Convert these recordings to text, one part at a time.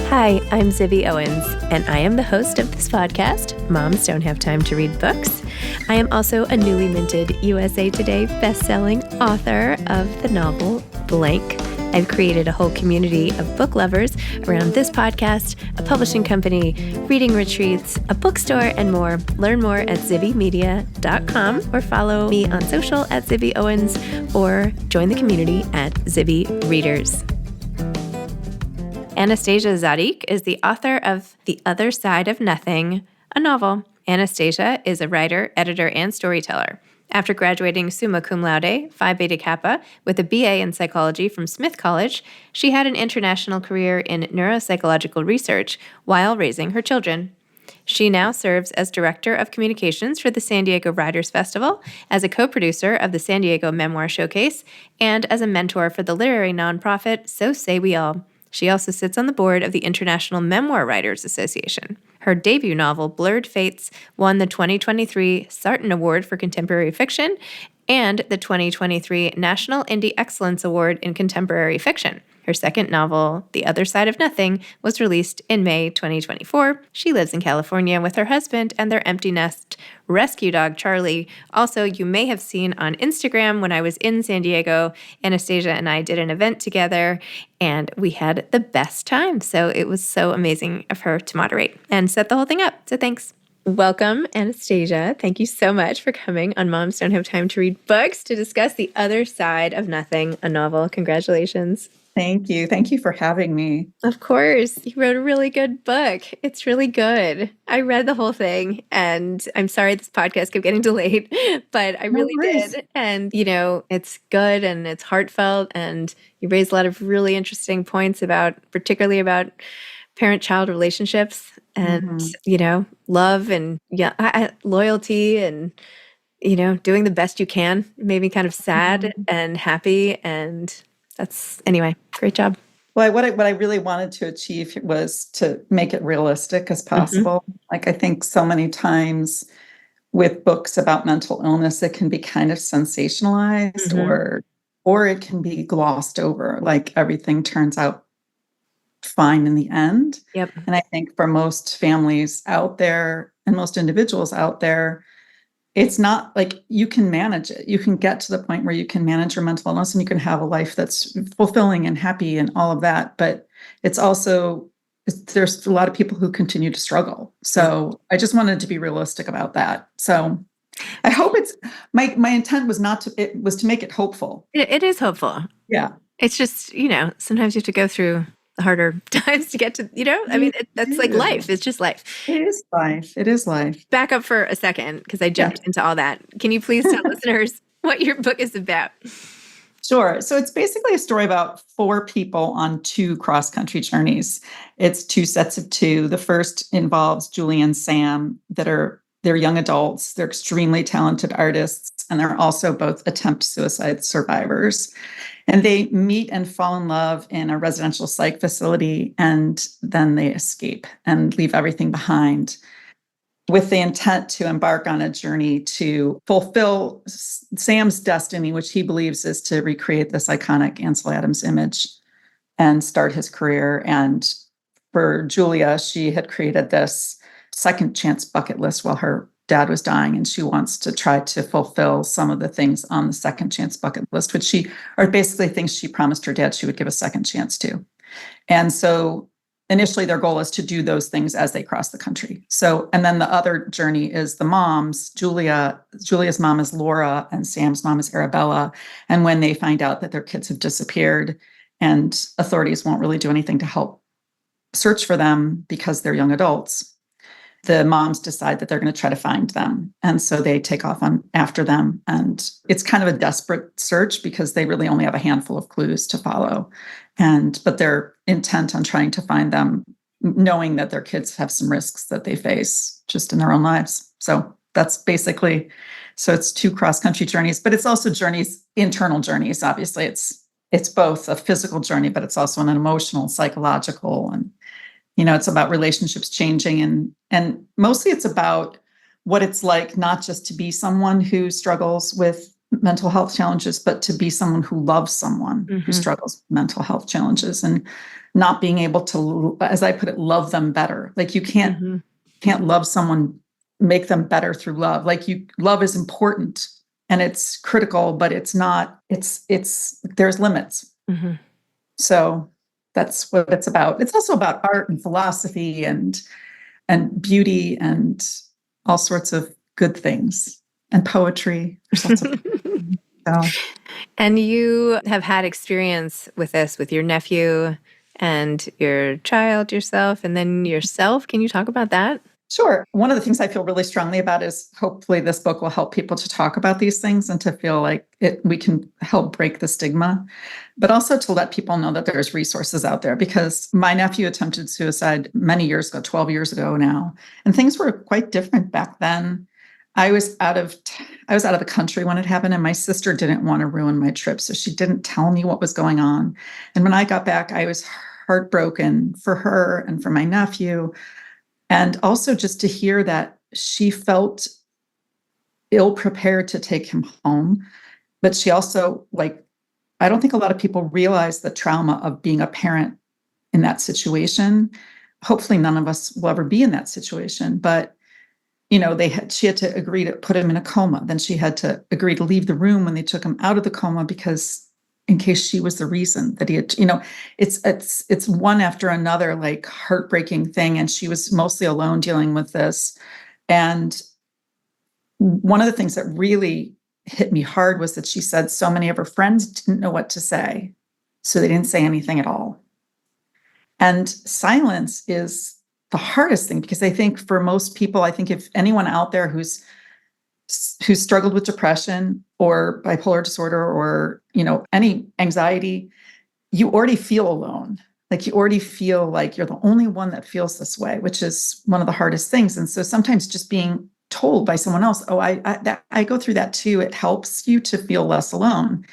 Hi, I'm Zibby Owens, and I am the host of this podcast, Moms Don't Have Time to Read Books. I am also a newly minted USA Today best-selling author of the novel Blank. I've created a whole community of book lovers around this podcast, a publishing company, reading retreats, a bookstore, and more. Learn more at zibbymedia.com or follow me on social at Zibby Owens or join the community at Zibby Readers. Anastasia Zadeik is the author of The Other Side of Nothing, a novel. Anastasia is a writer, editor, and storyteller. After graduating summa cum laude, Phi Beta Kappa, with a BA in psychology from Smith College, she had an international career in neuropsychological research while raising her children. She now serves as Director of Communications for the San Diego Writers Festival, as a co-producer of the San Diego Memoir Showcase, and as a mentor for the literary nonprofit So Say We All. She also sits on the board of the International Memoir Writers Association. Her debut novel, Blurred Fates, won the 2023 Sarton Award for Contemporary Fiction and the 2023 National Indie Excellence Award in Contemporary Fiction. Her second novel, The Other Side of Nothing, was released in May 2024. She lives in California with her husband and their empty nest rescue dog, Charlie. Also, you may have seen on Instagram when I was in San Diego, Anastasia and I did an event together, and we had the best time. So it was so amazing of her to moderate and set the whole thing up. So thanks. Welcome, Anastasia. Thank you so much for coming on Moms Don't Have Time to Read Books to discuss The Other Side of Nothing, a novel. Congratulations. Thank you. Thank you for having me. Of course. You wrote a really good book. It's really good. I read the whole thing, and I'm sorry this podcast kept getting delayed, but I really did. And, it's good and it's heartfelt, and you raised a lot of really interesting points particularly about parent-child relationships and, love and loyalty and, doing the best you can. It made me kind of sad and happy, and anyway, great job. Well, what I really wanted to achieve was to make it realistic as possible. Like, I think so many times with books about mental illness, it can be kind of sensationalized or it can be glossed over, like everything turns out fine in the end. Yep. And I think for most families out there and most individuals out there, it's not like you can manage it. You can get to the point where you can manage your mental illness and you can have a life that's fulfilling and happy and all of that. But it's also, there's a lot of people who continue to struggle. So I just wanted to be realistic about that. So I hope my intent was to make it hopeful. It is hopeful. Yeah. It's just, sometimes you have to go through harder times to get to, that's like life. It's just life. It is life. It is life. Back up for a second, because I jumped into all that. Can you please tell listeners what your book is about? Sure. So it's basically a story about 4 people on 2 cross-country journeys. It's 2 sets of 2. The first involves Julie and Sam they're young adults. They're extremely talented artists, and they're also both attempt suicide survivors. And they meet and fall in love in a residential psych facility, and then they escape and leave everything behind with the intent to embark on a journey to fulfill Sam's destiny, which he believes is to recreate this iconic Ansel Adams image and start his career. And for Julia, she had created this second chance bucket list while her dad was dying, and she wants to try to fulfill some of the things on the second chance bucket list, or basically things she promised her dad she would give a second chance to. And so initially their goal is to do those things as they cross the country. So, and then the other journey is the moms. Julia's mom is Laura and Sam's mom is Arabella. And when they find out that their kids have disappeared and authorities won't really do anything to help search for them because they're young adults, the moms decide that they're going to try to find them. And so they take off after them. And it's kind of a desperate search because they really only have a handful of clues to follow. But they're intent on trying to find them, knowing that their kids have some risks that they face just in their own lives. So that's basically, it's 2 cross-country journeys, but it's also internal journeys. Obviously, it's both a physical journey, but it's also an emotional, psychological, and it's about relationships changing, and mostly it's about what it's like not just to be someone who struggles with mental health challenges, but to be someone who loves someone who struggles with mental health challenges, and not being able to, as I put it, love them better. Like you can't love someone, make them better through love. Like love is important and it's critical, but it's not, there's limits. So that's what it's about. It's also about art and philosophy and beauty and all sorts of good things, and poetry. There's lots of so. And you have had experience with this with your nephew and your child, yourself, and then yourself. Can you talk about that? Sure. One of the things I feel really strongly about is hopefully this book will help people to talk about these things and to feel like we can help break the stigma, but also to let people know that there's resources out there, because my nephew attempted suicide many years ago, 12 years ago now, and things were quite different back then. I was out of the country when it happened, and my sister didn't want to ruin my trip, so she didn't tell me what was going on. And when I got back, I was heartbroken for her and for my nephew. And also just to hear that she felt ill prepared to take him home. But she also, like, I don't think a lot of people realize the trauma of being a parent in that situation. Hopefully none of us will ever be in that situation. But, she had to agree to put him in a coma. Then she had to agree to leave the room when they took him out of the coma, because in case she was the reason that he had, it's one after another, like, heartbreaking thing. And she was mostly alone dealing with this. And one of the things that really hit me hard was that she said so many of her friends didn't know what to say, so they didn't say anything at all. And silence is the hardest thing, because I think for most people, I think if anyone out there who's struggled with depression or bipolar disorder or, any anxiety, you already feel alone. Like you already feel like you're the only one that feels this way, which is one of the hardest things. And so sometimes just being told by someone else, oh, I go through that too, it helps you to feel less alone.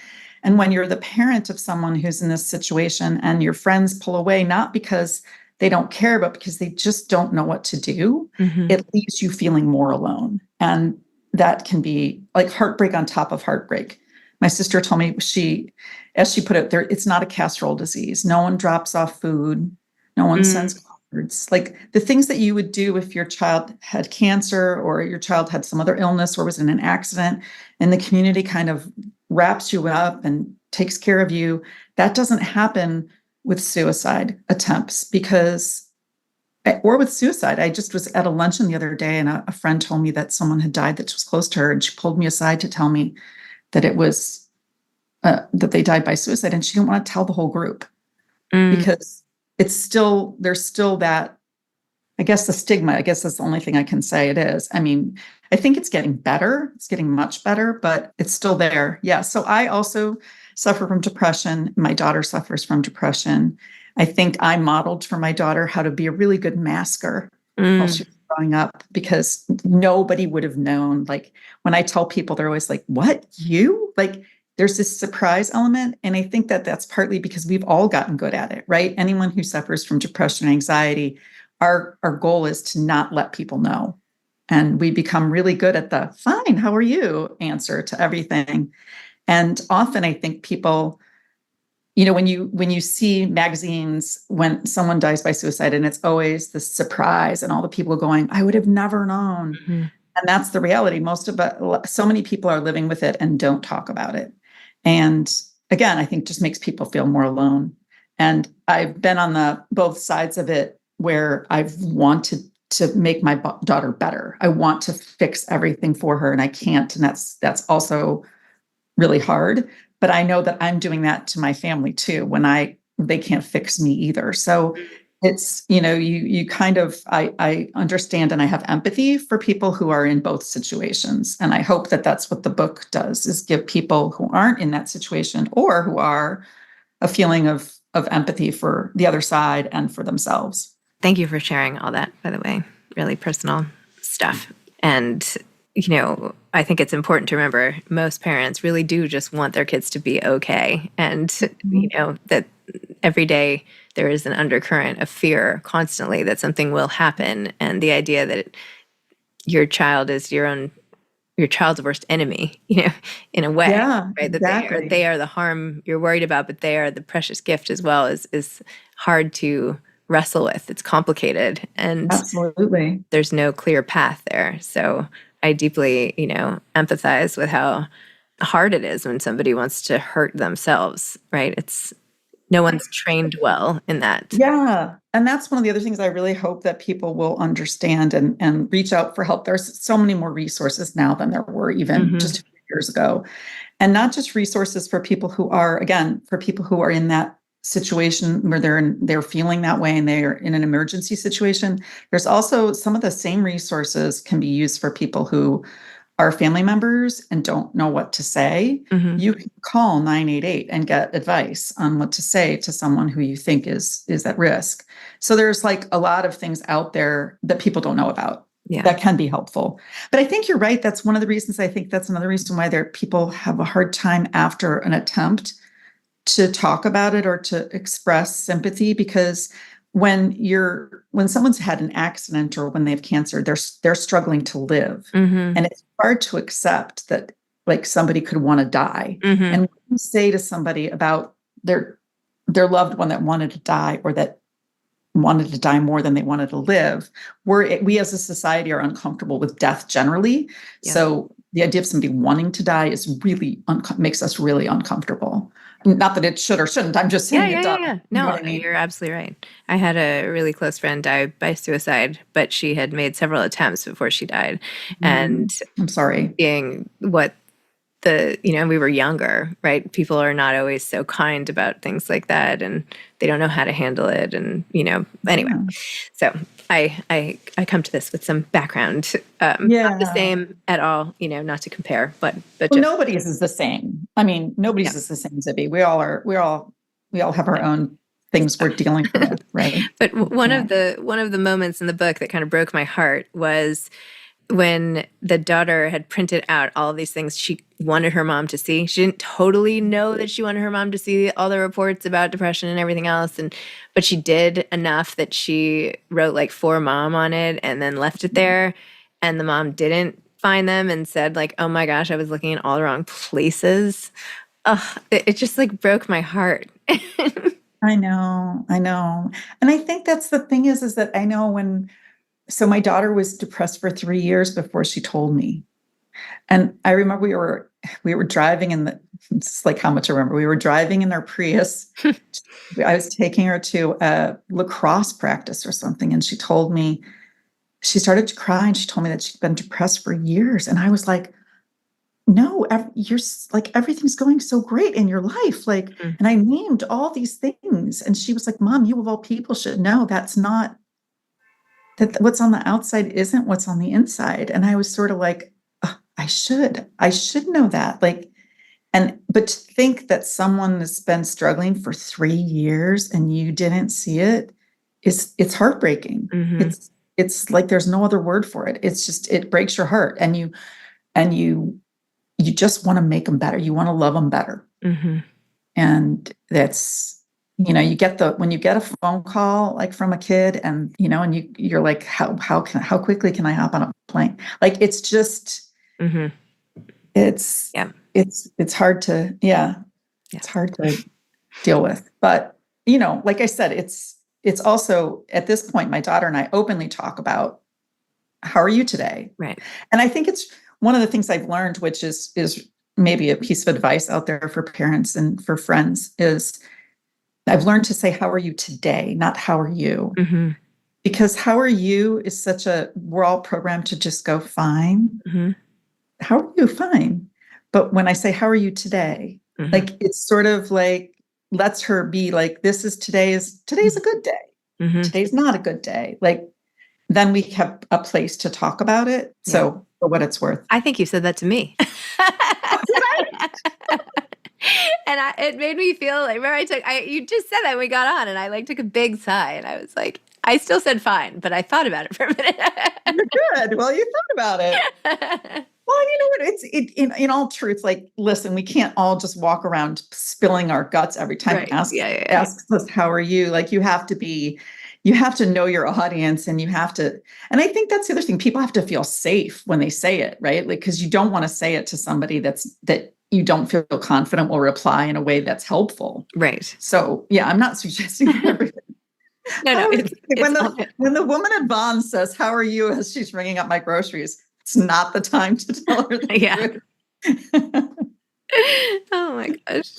And when you're the parent of someone who's in this situation and your friends pull away, not because they don't care, but because they just don't know what to do, it leaves you feeling more alone. And that can be like heartbreak on top of heartbreak. My sister told me as she put it there, it's not a casserole disease. No one drops off food. No one sends cards. Like the things that you would do if your child had cancer or your child had some other illness or was in an accident, and the community kind of wraps you up and takes care of you. That doesn't happen with suicide attempts or with suicide. I just was at a luncheon the other day, and a friend told me that someone had died that was close to her, and she pulled me aside to tell me that it was that they died by suicide, and she didn't want to tell the whole group because there's still that, I guess, the stigma. I guess that's the only thing I can say it is. I mean, I think it's getting better. It's getting much better, but it's still there. Yeah. So I also suffer from depression. My daughter suffers from depression. I think I modeled for my daughter how to be a really good masker while she was growing up, because nobody would have known. Like when I tell people, they're always like, what, you? Like there's this surprise element. And I think that that's partly because we've all gotten good at it, right? Anyone who suffers from depression and anxiety, our goal is to not let people know. And we become really good at the fine, how are you answer to everything. And often I think people, when you see magazines when someone dies by suicide, and it's always the surprise and all the people going, I would have never known. And that's the reality. So many people are living with it and don't talk about it. And again, I think just makes people feel more alone. And I've been on both sides of it, where I've wanted to make my daughter better. I want to fix everything for her, and I can't. And that's also really hard. But I know that I'm doing that to my family too, when they can't fix me either. So it's, you kind of, I understand and I have empathy for people who are in both situations. And I hope that that's what the book does, is give people who aren't in that situation or who are, a feeling of empathy for the other side and for themselves. Thank you for sharing all that, by the way. Really personal stuff. And, I think it's important to remember most parents really do just want their kids to be okay. And, that every day there is an undercurrent of fear constantly that something will happen. And the idea that your child is your own your child's worst enemy, in a way, Yeah, right? That exactly. they are the harm you're worried about, but they are the precious gift as well. Is hard to wrestle with. It's complicated, and Absolutely. there's no clear path there. So I deeply, empathize with how hard it is when somebody wants to hurt themselves, right? No one's trained well in that. Yeah. And that's one of the other things I really hope that people will understand and reach out for help. There's so many more resources now than there were even just a few years ago. And not just resources for people who are, again, for people who are in that situation where they're feeling that way and they're in an emergency situation. There's also some of the same resources can be used for people who are family members and don't know what to say. You can call 988 and get advice on what to say to someone who you think is at risk. So there's like a lot of things out there that people don't know about that can be helpful. But I think you're right. That's one of the reasons. I think that's another reason why people have a hard time after an attempt to talk about it or to express sympathy, because when someone's had an accident or when they have cancer, they're struggling to live. And it's hard to accept that like somebody could want to die. And when you say to somebody about their loved one that wanted to die or that wanted to die more than they wanted to live, we as a society are uncomfortable with death generally. So the idea of somebody wanting to die is really makes us really uncomfortable. Not that it should or shouldn't. I'm just saying it does. Yeah. You know No, what I mean? you're absolutely right. I had a really close friend die by suicide, but she had made several attempts before she died. And I'm sorry. being what we were younger, right? People are not always so kind about things like that, and they don't know how to handle it. And, anyway, so I come to this with some background, not the same at all, not to compare, but well, nobody's is the same. I mean, nobody's is the same, Zibby. We all have our own things we're dealing with, right? But one of the moments in the book that kind of broke my heart was when the daughter had printed out all of these things she wanted her mom to see. She didn't totally know that she wanted her mom to see all the reports about depression and everything else, but she did enough that she wrote like "for mom" on it and then left it there. And the mom didn't find them and said like, "Oh my gosh, I was looking in all the wrong places." It just like broke my heart. I know. And I think that's the thing is that I know so my daughter was depressed for 3 years before she told me. And I remember we were driving it's like how much I remember. We were driving in our Prius. I was taking her to a lacrosse practice or something. And she started to cry and she told me that she'd been depressed for years. And I was like, no, you're like, everything's going so great in your life. Like, and I named all these things. And she was like, Mom, you of all people should know that's not, that what's on the outside isn't what's on the inside. And I was sort of like, I should know that. Like, but to think that someone has been struggling for 3 years and you didn't see it's heartbreaking. It's like, there's no other word for it. It's just, it breaks your heart. And you just want to make them better. You want to love them better. And that's, when you get a phone call like from a kid and, and you're like, how quickly can I hop on a plane? Like, it's just, it's hard to, it's hard to deal with. But, like I said, it's also at this point, my daughter and I openly talk about, how are you today? Right. And I think it's one of the things I've learned, which is maybe a piece of advice out there for parents and for friends, is I've learned to say, how are you today? Not how are you? Because how are you is we're all programmed to just go fine. How are you? Fine. But when I say, how are you today? Like, it's sort of like, lets her be like, today's a good day. Today's not a good day. Like, then we have a place to talk about it. So for what it's worth. I think you said that to me. And it made me feel like, remember you just said that when we got on, and I like took a big sigh, and I was like, I still said fine, but I thought about it for a minute. Good. Well, you thought about it. Well, you know what? It's in all truth. Like, listen, we can't all just walk around spilling our guts every time. Ask us, how are you? Like, you have to be, you have to know your audience, and you have to, and I think that's the other thing. People have to feel safe when they say it, right? Like, because you don't want to say it to somebody that you don't feel confident will reply in a way that's helpful. Right. So yeah, I'm not suggesting everything. No, When the woman at Vons says, "How are you?" as she's ringing up my groceries, it's not the time to tell her the truth. Oh my gosh.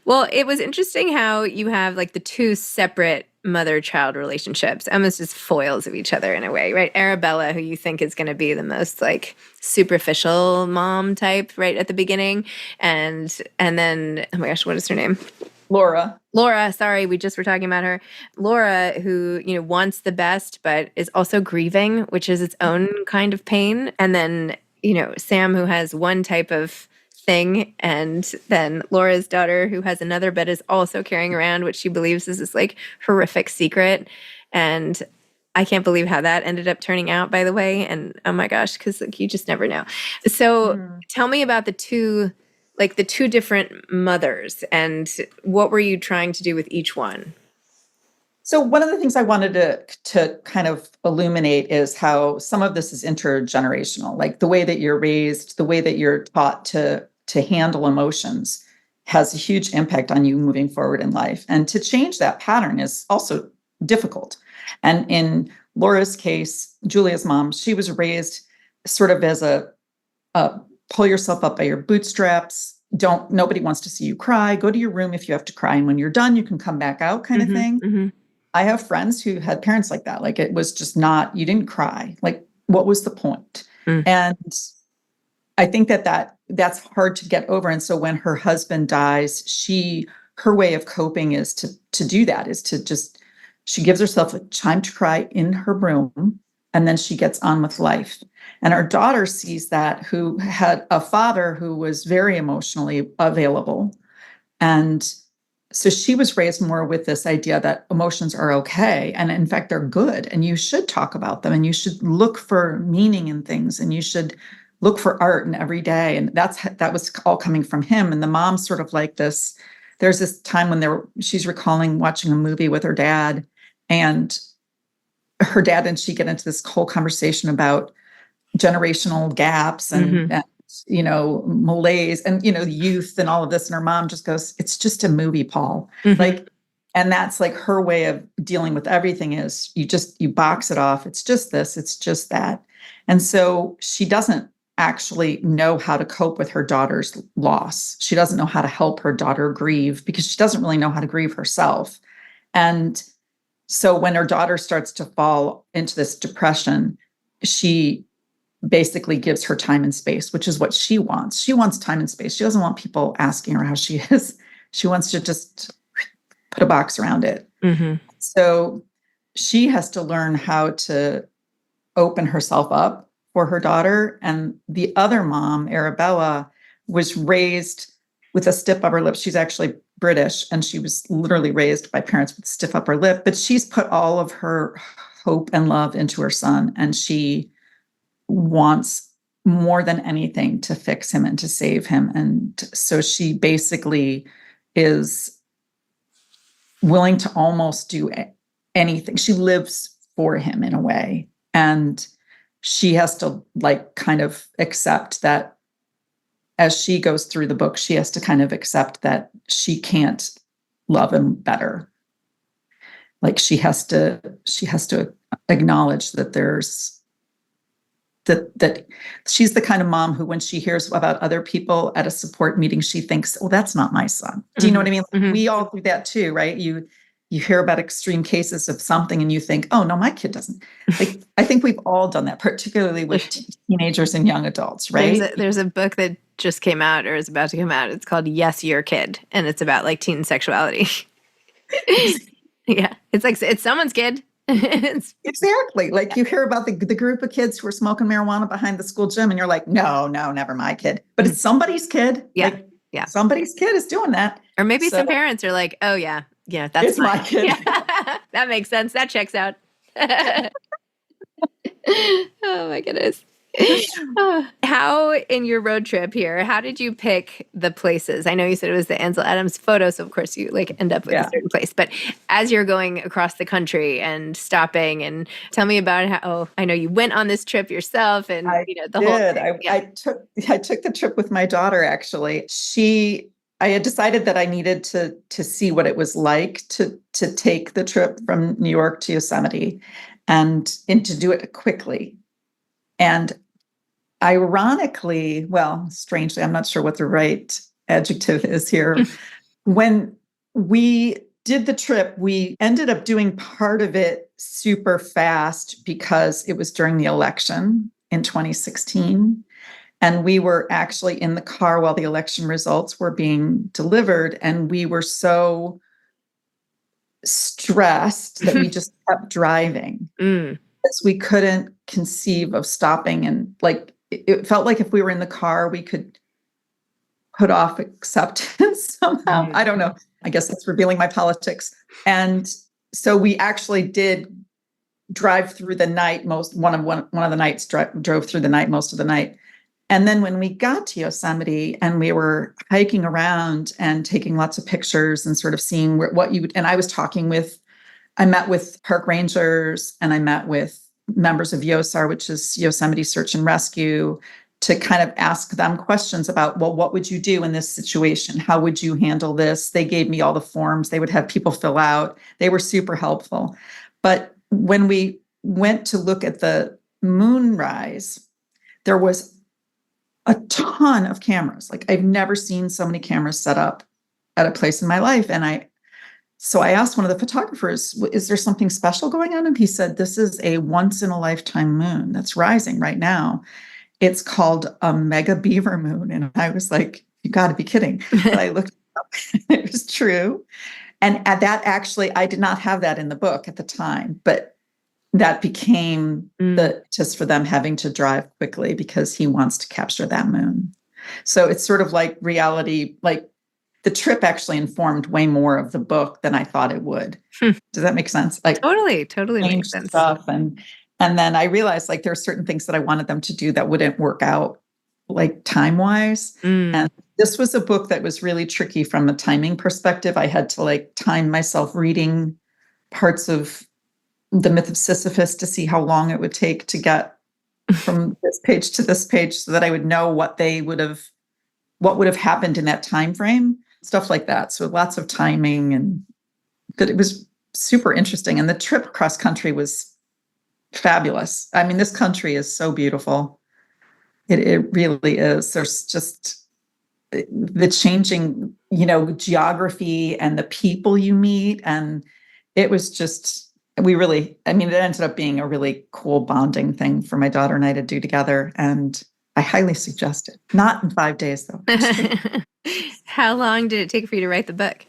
Well, it was interesting how you have like the two separate mother-child relationships, almost as foils of each other in a way, right? Arabella, who you think is going to be the most like superficial mom type, right at the beginning, and then oh my gosh, what is her name? Laura, sorry, we just were talking about her. Laura, who, wants the best, but is also grieving, which is its own kind of pain. And then, Sam, who has one type of thing, and then Laura's daughter, who has another, but is also carrying around what she believes is this like horrific secret. And I can't believe how that ended up turning out, by the way. And oh my gosh, because like, you just never know. So tell me about the two different mothers, and what were you trying to do with each one? So one of the things I wanted to kind of illuminate is how some of this is intergenerational, like the way that you're raised, the way that you're taught to handle emotions has a huge impact on you moving forward in life. And to change that pattern is also difficult. And in Laura's case, Julia's mom, she was raised sort of as a pull yourself up by your bootstraps. Nobody wants to see you cry. Go to your room if you have to cry. And when you're done, you can come back out kind of thing. I have friends who had parents like that. Like it was just not, you didn't cry. Like, what was the point? And I think that's hard to get over. And so when her husband dies, her way of coping is to do that, is to just, she gives herself a time to cry in her room, and then she gets on with life. And our daughter sees that, who had a father who was very emotionally available. And so she was raised more with this idea that emotions are okay. And in fact, they're good. And you should talk about them, and you should look for meaning in things, and you should look for art in every day. And that was all coming from him. And the mom's sort of like this. There's this time when she's recalling watching a movie with her dad, and her dad and she get into this whole conversation about generational gaps and malaise and, youth and all of this. And her mom just goes, "It's just a movie, Paul." Like, and that's like her way of dealing with everything, is you box it off. It's just this, it's just that. And so she doesn't actually know how to cope with her daughter's loss. She doesn't know how to help her daughter grieve, because she doesn't really know how to grieve herself. And so when her daughter starts to fall into this depression, she basically gives her time and space, which is what she wants. She wants time and space. She doesn't want people asking her how she is. She wants to just put a box around it. So she has to learn how to open herself up for her daughter. And the other mom, Arabella, was raised with a stiff upper lip. She's actually British, and she was literally raised by parents with a stiff upper lip, but she's put all of her hope and love into her son. And she wants more than anything to fix him and to save him. And so she basically is willing to almost do anything. She lives for him in a way. And she has to like kind of accept that as she goes through the book, she has to kind of accept that she can't love him better. Like she has to acknowledge that that she's the kind of mom who, when she hears about other people at a support meeting, she thinks, "Oh, that's not my son." Do you know what I mean? We all do that too, right? You hear about extreme cases of something and you think, "Oh no, my kid doesn't." Like, I think we've all done that, particularly with teenagers and young adults, right? There's a book that just came out, or is about to come out. It's called Yes, Your Kid, and it's about like teen sexuality. Yeah, it's like it's someone's kid. Exactly. Like you hear about the group of kids who are smoking marijuana behind the school gym, and you're like, no, never my kid. But it's somebody's kid. Yeah. Like, yeah. Somebody's kid is doing that. Or maybe some parents are like, "Oh yeah, that's my kid." Yeah. That makes sense. That checks out. Oh my goodness. How, in your road trip here, how did you pick the places? I know you said it was the Ansel Adams photo, so of course you like end up with a certain place. But as you're going across the country and stopping, and tell me about how I know you went on this trip yourself, and I the did. whole thing. I took the trip with my daughter, actually. I had decided that I needed to see what it was like to take the trip from New York to Yosemite and to do it quickly. And ironically, well, strangely, I'm not sure what the right adjective is here. When we did the trip, we ended up doing part of it super fast because it was during the election in 2016. And we were actually in the car while the election results were being delivered. And we were so stressed that we just kept driving. Because we couldn't conceive of stopping. And like, it felt like if we were in the car, we could put off acceptance somehow. I don't know. I guess that's revealing my politics. And so we actually did drive through the night one of the nights, drove through the night most of the night. And then when we got to Yosemite and we were hiking around and taking lots of pictures and sort of seeing what you would, and I met with park rangers and I met with members of YOSAR, which is Yosemite Search and Rescue, to kind of ask them questions about, well, what would you do in this situation? How would you handle this? They gave me all the forms they would have people fill out. They were super helpful. But when we went to look at the moonrise, there was a ton of cameras. Like I've never seen so many cameras set up at a place in my life. So I asked one of the photographers, is there something special going on? And he said, this is a once in a lifetime moon that's rising right now. It's called a mega beaver moon. And I was like, you got to be kidding. But I looked it up. It was true. And at that, actually, I did not have that in the book at the time, but that became just for them having to drive quickly because he wants to capture that moon. So it's sort of like reality, like the trip actually informed way more of the book than I thought it would. Does that make sense? Like totally makes sense. Stuff and then I realized like there are certain things that I wanted them to do that wouldn't work out like time-wise. And this was a book that was really tricky from a timing perspective. I had to like time myself reading parts of The Myth of Sisyphus to see how long it would take to get from this page to this page so that I would know what would have happened in that time frame, stuff like that. So lots of timing but it was super interesting. And the trip across country was fabulous. I mean, this country is so beautiful. It really is. There's just the changing, geography and the people you meet. And it was just, it ended up being a really cool bonding thing for my daughter and I to do together. And I highly suggest it. Not in 5 days, though. How long did it take for you to write the book?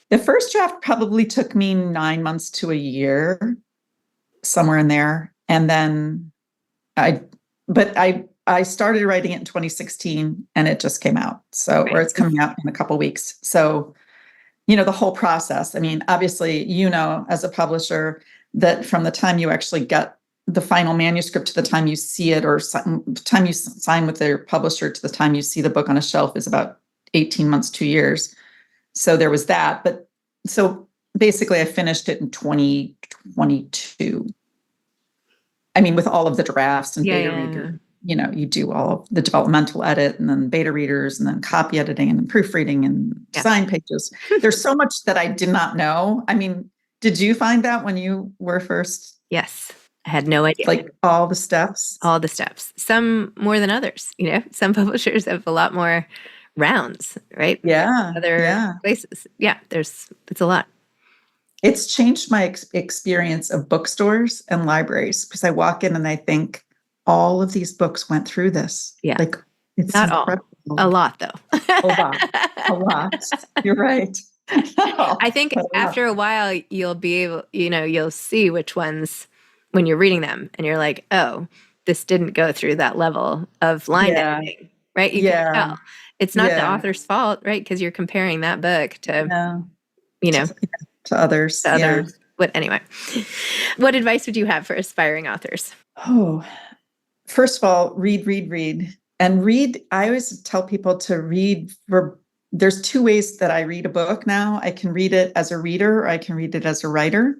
The first draft probably took me 9 months to a year, somewhere in there. And then I started writing it in 2016 and it just came out. So, or it's coming out in a couple of weeks. So, the whole process. I mean, obviously, as a publisher, that from the time you actually get the final manuscript to the time you see it, or the time you sign with their publisher to the time you see the book on a shelf is about 18 months, 2 years. So there was that. But so basically I finished it in 2022. I mean, with all of the drafts and beta readers, you do all of the developmental edit and then beta readers and then copy editing and then proofreading and sign pages. There's so much that I did not know. I mean, did you find that when you were first? Yes. I had no idea. Like all the steps? All the steps. Some more than others. Some publishers have a lot more rounds, right? Yeah. Other places. Yeah, it's a lot. It's changed my experience of bookstores and libraries because I walk in and I think all of these books went through this. Yeah. Like it's not incredible. All. A lot, though. A lot. You're right. I think after a while, you'll be able, you'll see which ones when you're reading them and you're like, oh, this didn't go through that level of line editing, right? You can tell. It's not the author's fault, right? Because you're comparing that book to, to others. Anyway, what advice would you have for aspiring authors? Oh, first of all, read. And read, I always tell people to read. There's two ways that I read a book now. I can read it as a reader, or I can read it as a writer.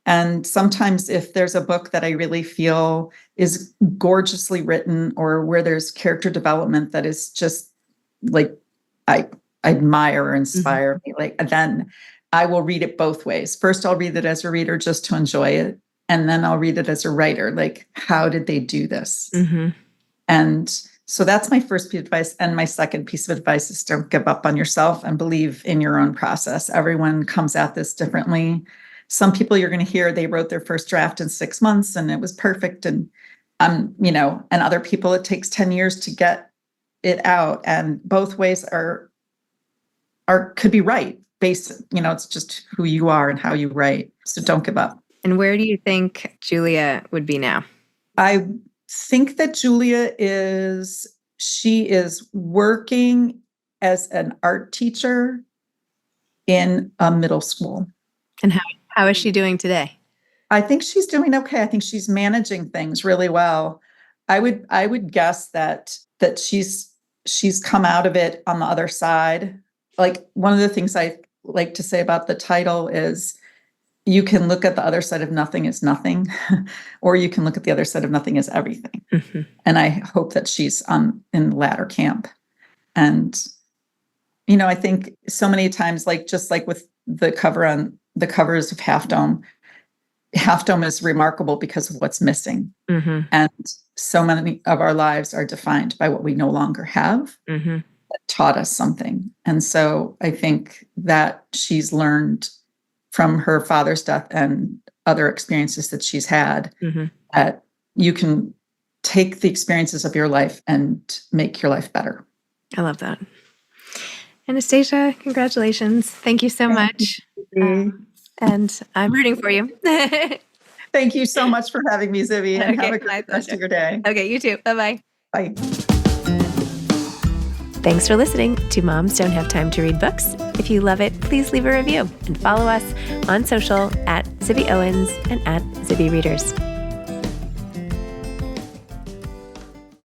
And sometimes if there's a book that I really feel is gorgeously written, or where there's character development that is just like, I admire or inspire me, like, then I will read it both ways. First, I'll read it as a reader just to enjoy it. And then I'll read it as a writer, like, how did they do this? And so that's my first piece of advice. And my second piece of advice is don't give up on yourself and believe in your own process. Everyone comes at this differently. Some people you're going to hear, they wrote their first draft in 6 months and it was perfect. And, and other people, it takes 10 years to get it out. And both ways could be right. It's just who you are and how you write. So don't give up. And where do you think Julia would be now? I think that Julia is working as an art teacher in a middle school. And how is she doing today? I think she's doing okay. I think she's managing things really well. I would guess that she's come out of it on the other side. Like, one of the things I like to say about the title is, you can look at the other side of nothing as nothing, or you can look at the other side of nothing as everything. And I hope that she's in the latter camp. And, I think so many times, just like with the covers of Half Dome is remarkable because of what's missing. And so many of our lives are defined by what we no longer have that taught us something. And so I think that she's learned from her father's death and other experiences that she's had, that you can take the experiences of your life and make your life better. I love that. Anastasia, congratulations. Thank you so much. And I'm rooting for you. Thank you so much for having me, Zibby, and have a great rest of your day. Okay, you too. Bye-bye. Bye. Thanks for listening to Moms Don't Have Time to Read Books. If you love it, please leave a review and follow us on social at Zibby Owens and at Zibby Readers.